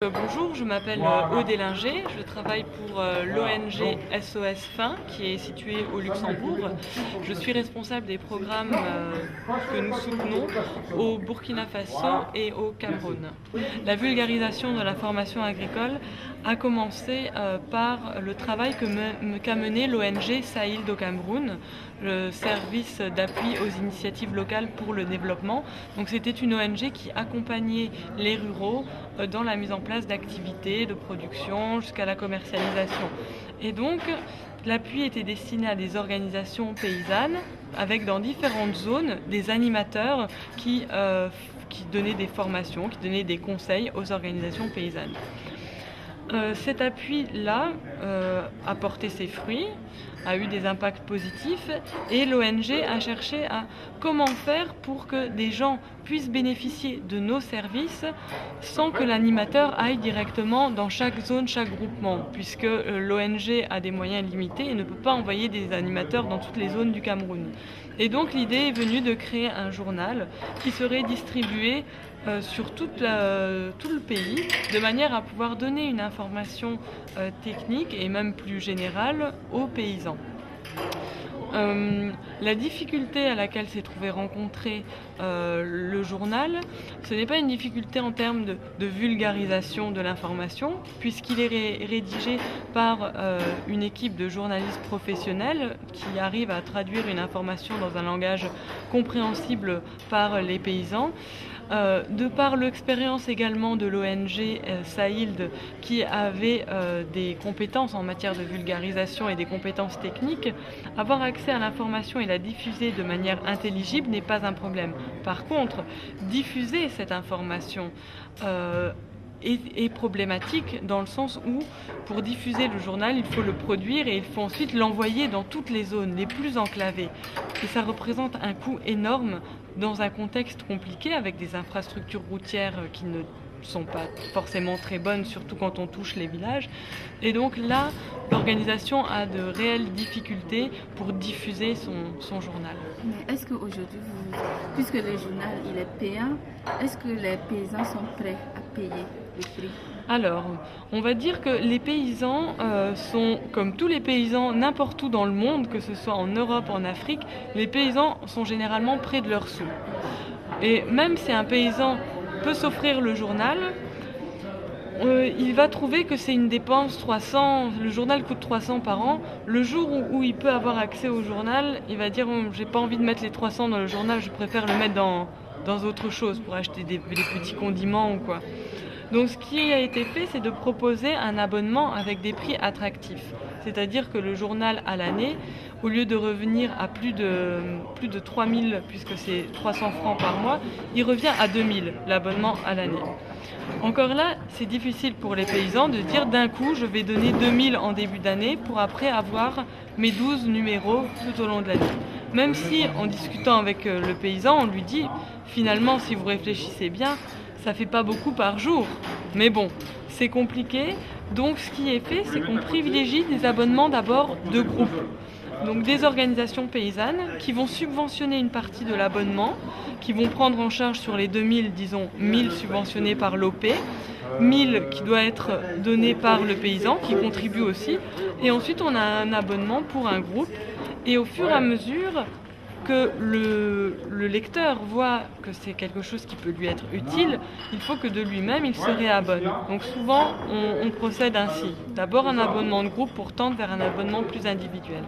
Bonjour, je m'appelle Aude Ellinger, je travaille pour l'ONG SOS Faim qui est située au Luxembourg. Je suis responsable des programmes que nous soutenons au Burkina Faso et au Cameroun. La vulgarisation de la formation agricole a commencé par le travail qu'a mené l'ONG Saïld au Cameroun, le service d'appui aux initiatives locales pour le développement. Donc c'était une ONG qui accompagnait les ruraux dans la mise en place d'activités de production jusqu'à la commercialisation. Et donc l'appui était destiné à des organisations paysannes avec dans différentes zones des animateurs qui donnaient des formations, qui donnaient des conseils aux organisations paysannes. Cet appui-là a porté ses fruits, a eu des impacts positifs et l'ONG a cherché à comment faire pour que des gens puissent bénéficier de nos services sans que l'animateur aille directement dans chaque zone, chaque groupement, puisque l'ONG a des moyens limités et ne peut pas envoyer des animateurs dans toutes les zones du Cameroun. Et donc l'idée est venue de créer un journal qui serait distribué sur tout le pays, de manière à pouvoir donner une information technique et même plus générale aux paysans. La difficulté à laquelle s'est trouvé rencontré le journal, ce n'est pas une difficulté en termes de vulgarisation de l'information, puisqu'il est rédigé par une équipe de journalistes professionnels qui arrivent à traduire une information dans un langage compréhensible par les paysans. De par l'expérience également de l'ONG Saïld qui avait des compétences en matière de vulgarisation et des compétences techniques, avoir accès à l'information et la diffuser de manière intelligible n'est pas un problème. Par contre, diffuser cette information est problématique dans le sens où pour diffuser le journal il faut le produire et il faut ensuite l'envoyer dans toutes les zones les plus enclavées et ça représente un coût énorme dans un contexte compliqué avec des infrastructures routières qui ne sont pas forcément très bonnes, surtout quand on touche les villages. Et donc là, l'organisation a de réelles difficultés pour diffuser son journal. Mais est-ce qu'aujourd'hui, puisque le journal il est payant, est-ce que les paysans sont prêts à payer le prix? Alors, on va dire que les paysans sont, comme tous les paysans n'importe où dans le monde, que ce soit en Europe, en Afrique, les paysans sont généralement près de leurs sous. Et même si un paysan peut s'offrir le journal, il va trouver que c'est une dépense 300, le journal coûte 300 par an. Le jour où il peut avoir accès au journal, il va dire j'ai pas envie de mettre les 300 dans le journal, je préfère le mettre dans autre chose pour acheter des petits condiments ou quoi. Donc ce qui a été fait, c'est de proposer un abonnement avec des prix attractifs. C'est-à-dire que le journal à l'année, au lieu de revenir à plus de 3000, puisque c'est 300 francs par mois, il revient à 2000, l'abonnement à l'année. Encore là, c'est difficile pour les paysans de dire d'un coup, je vais donner 2000 en début d'année pour après avoir mes 12 numéros tout au long de l'année. Même si, en discutant avec le paysan, on lui dit, finalement, si vous réfléchissez bien, ça fait pas beaucoup par jour. Mais bon, c'est compliqué. Donc ce qui est fait, c'est qu'on privilégie des abonnements d'abord de groupe. Donc des organisations paysannes qui vont subventionner une partie de l'abonnement, qui vont prendre en charge sur les 2000, disons 1000 subventionnés par l'OP, 1000 qui doit être donné par le paysan qui contribue aussi. Et ensuite on a un abonnement pour un groupe. Et au fur et à mesure que le lecteur voit que c'est quelque chose qui peut lui être utile, il faut que de lui-même il se réabonne. Donc souvent on procède ainsi. D'abord un abonnement de groupe pour tendre vers un abonnement plus individuel.